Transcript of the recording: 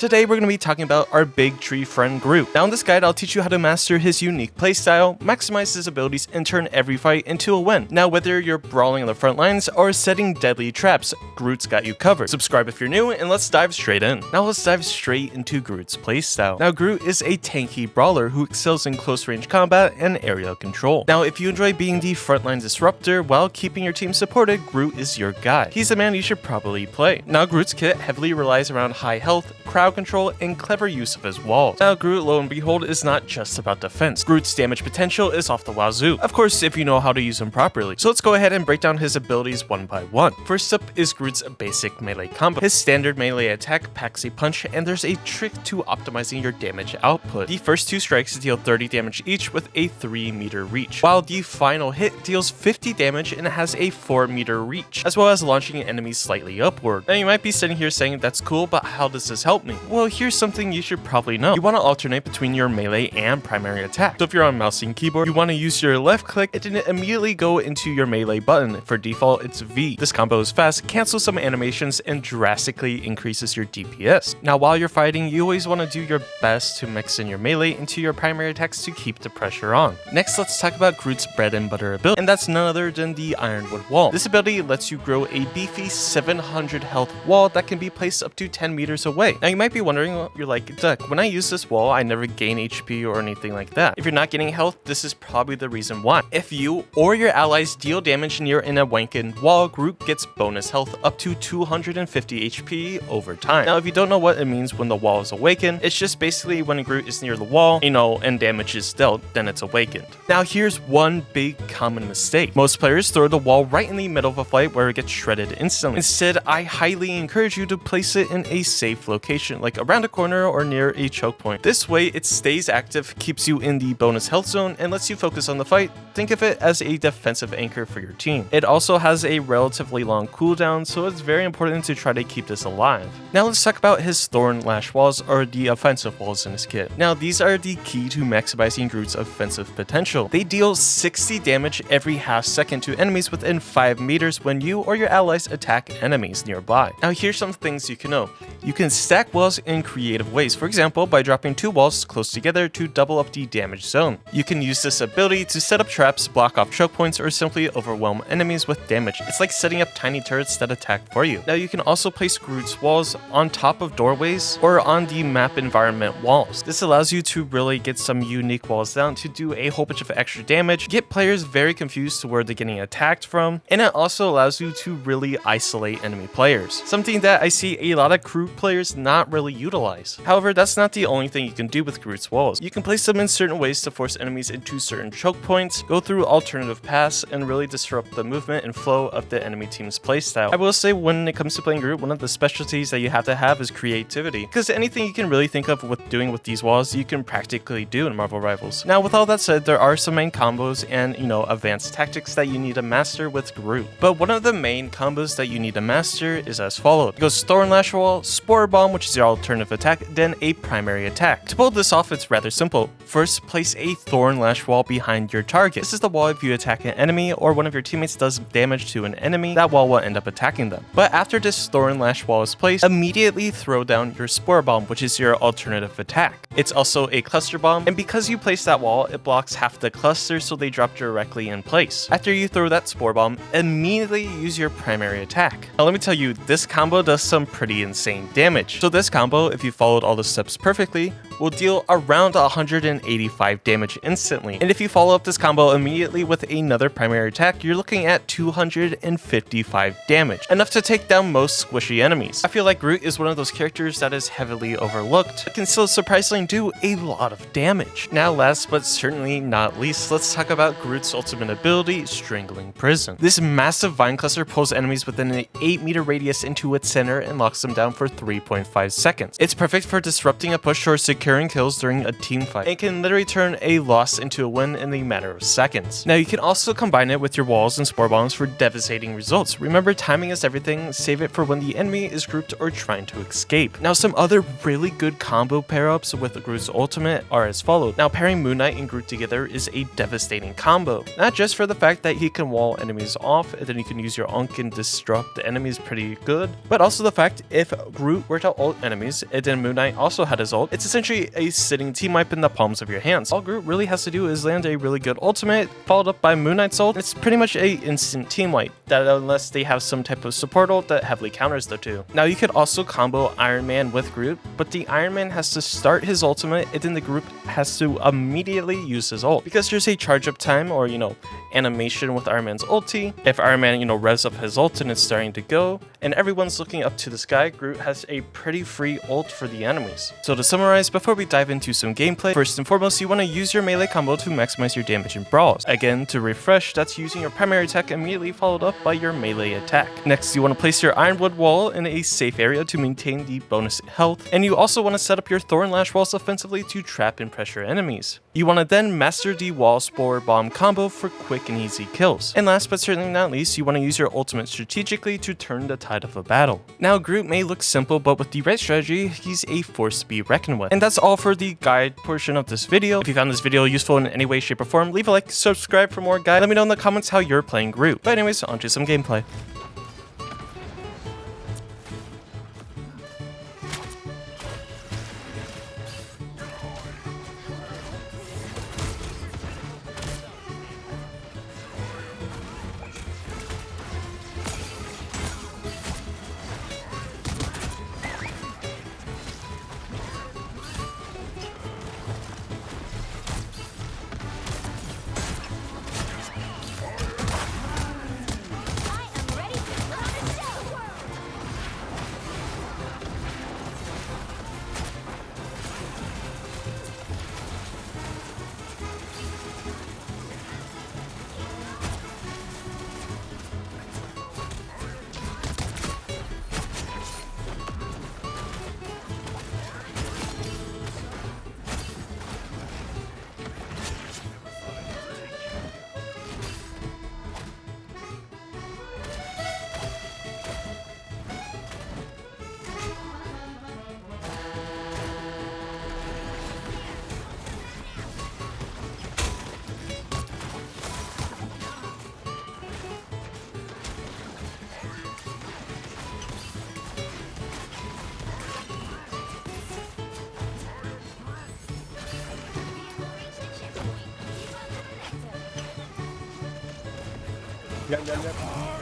Today we're going to be talking about our big tree friend Groot. Now in this guide I'll teach you how to master his unique playstyle, maximize his abilities, and turn every fight into a win. Now whether you're brawling on the front lines or setting deadly traps, Groot's got you covered. Subscribe if you're new and let's dive straight in. Now let's dive straight into Groot's playstyle. Now Groot is a tanky brawler who excels in close range combat and area control. Now if you enjoy being the frontline disruptor while keeping your team supported, Groot is your guy. He's a man you should probably play. Now Groot's kit heavily relies around high health, crowd control, and clever use of his walls. Now Groot, lo and behold, is not just about defense. Groot's damage potential is off the wazoo. Of course, if you know how to use him properly. So let's go ahead and break down his abilities one by one. First up is Groot's basic melee combo. His standard melee attack packs a punch, and there's a trick to optimizing your damage output. The first two strikes deal 30 damage each with a 3-meter reach, while the final hit deals 50 damage and has a 4-meter reach, as well as launching enemies slightly upward. Now you might be sitting here saying, that's cool, but how does this help me? Well, here's something you should probably know. You want to alternate between your melee and primary attack. So if you're on mouse and keyboard, you want to use your left click and then immediately go into your melee button. For default, it's V. This combo is fast, cancels some animations, and drastically increases your DPS. Now while you're fighting, you always want to do your best to mix in your melee into your primary attacks to keep the pressure on. Next, let's talk about Groot's bread and butter ability, and that's none other than the Ironwood Wall. This ability lets you grow a beefy 700 health wall that can be placed up to 10 meters away. Now you might be wondering, you're like, Duck, when I use this wall, I never gain HP or anything like that. If you're not getting health, this is probably the reason why. If you or your allies deal damage near an awakened wall, Groot gets bonus health up to 250 HP over time. Now if you don't know what it means when the wall is awakened, it's just basically when Groot is near the wall, and damage is dealt, then it's awakened. Now here's one big common mistake. Most players throw the wall right in the middle of a fight where it gets shredded instantly. Instead, I highly encourage you to place it in a safe location, like around a corner or near a choke point. This way it stays active, keeps you in the bonus health zone, and lets you focus on the fight. Think of it as a defensive anchor for your team. It also has a relatively long cooldown, so it's very important to try to keep this alive. Now let's talk about his Thorn Lash walls, or the offensive walls in his kit. Now these are the key to maximizing Groot's offensive potential. They deal 60 damage every half second to enemies within 5 meters when you or your allies attack enemies nearby. Now here's some things you can know. You can stack walls in creative ways, for example by dropping 2 walls close together to double up the damage zone. You can use this ability to set up traps, block off choke points, or simply overwhelm enemies with damage. It's like setting up tiny turrets that attack for you. Now you can also place Groot's walls on top of doorways or on the map environment walls. This allows you to really get some unique walls down to do a whole bunch of extra damage, get players very confused to where they're getting attacked from, and it also allows you to really isolate enemy players. Something that I see a lot of Groot players not really utilize. However, that's not the only thing you can do with Groot's walls. You can place them in certain ways to force enemies into certain choke points, go through alternative paths, and really disrupt the movement and flow of the enemy team's playstyle. I will say when it comes to playing Groot, one of the specialties that you have to have is creativity, because anything you can really think of with doing with these walls, you can practically do in Marvel Rivals. Now with all that said, there are some main combos and advanced tactics that you need to master with Groot. But one of the main combos that you need to master is as follows. It goes Thorn Lash Wall, Spore Bomb, which is your alternative attack, then a primary attack. To pull this off, it's rather simple. First, place a Thorn Lash Wall behind your target. This is the wall if you attack an enemy or one of your teammates does damage to an enemy, that wall will end up attacking them. But after this Thorn Lash Wall is placed, immediately throw down your Spore Bomb, which is your alternative attack. It's also a cluster bomb, and because you place that wall, it blocks half the cluster so they drop directly in place. After you throw that Spore Bomb, immediately use your primary attack. Now let me tell you, this combo does some pretty insane damage. So this combo, if you followed all the steps perfectly, will deal around 185 damage instantly. And if you follow up this combo immediately with another primary attack, you're looking at 255 damage, enough to take down most squishy enemies. I feel like Groot is one of those characters that is heavily overlooked, but can still surprisingly do a lot of damage. Now last but certainly not least, let's talk about Groot's ultimate ability, Strangling Prison. This massive vine cluster pulls enemies within an 8-meter radius into its center and locks them down for 3.5 seconds. It's perfect for disrupting a push or secure securing kills during a team fight, and can literally turn a loss into a win in a matter of seconds. Now you can also combine it with your walls and spore bombs for devastating results. Remember, timing is everything, save it for when the enemy is grouped or trying to escape. Now some other really good combo pair-ups with Groot's ultimate are as follows. Now pairing Moon Knight and Groot together is a devastating combo, not just for the fact that he can wall enemies off and then you can use your Unk and disrupt the enemies pretty good, but also the fact if Groot were to ult enemies and then Moon Knight also had his ult, it's essentially a sitting team wipe in the palms of your hands. All Groot really has to do is land a really good ultimate followed up by Moon Knight's ult. It's pretty much a instant team wipe, that unless they have some type of support ult that heavily counters the two. Now you could also combo Iron Man with Groot, but the Iron Man has to start his ultimate and then the group has to immediately use his ult, because there's a charge up time or animation with Iron Man's ulti. If Iron Man revs up his ult and it's starting to go and everyone's looking up to the sky, Groot has a pretty free ult for the enemies. So to summarize, before we dive into some gameplay, first and foremost you want to use your melee combo to maximize your damage in brawls. Again, to refresh, that's using your primary attack immediately followed up by your melee attack. Next, you want to place your Ironwood Wall in a safe area to maintain the bonus health, and you also want to set up your Thorn Lash walls offensively to trap and pressure enemies. You want to then master the wall spore bomb combo for quick and easy kills. And last but certainly not least, you want to use your ultimate strategically to turn the tide of a battle. Now Groot may look simple, but with the right strategy, he's a force to be reckoned with. And that's all for the guide portion of this video. If you found this video useful in any way, shape, or form, leave a like, subscribe for more guide, let me know in the comments how you're playing Groot. But anyways, on to some gameplay. Yep.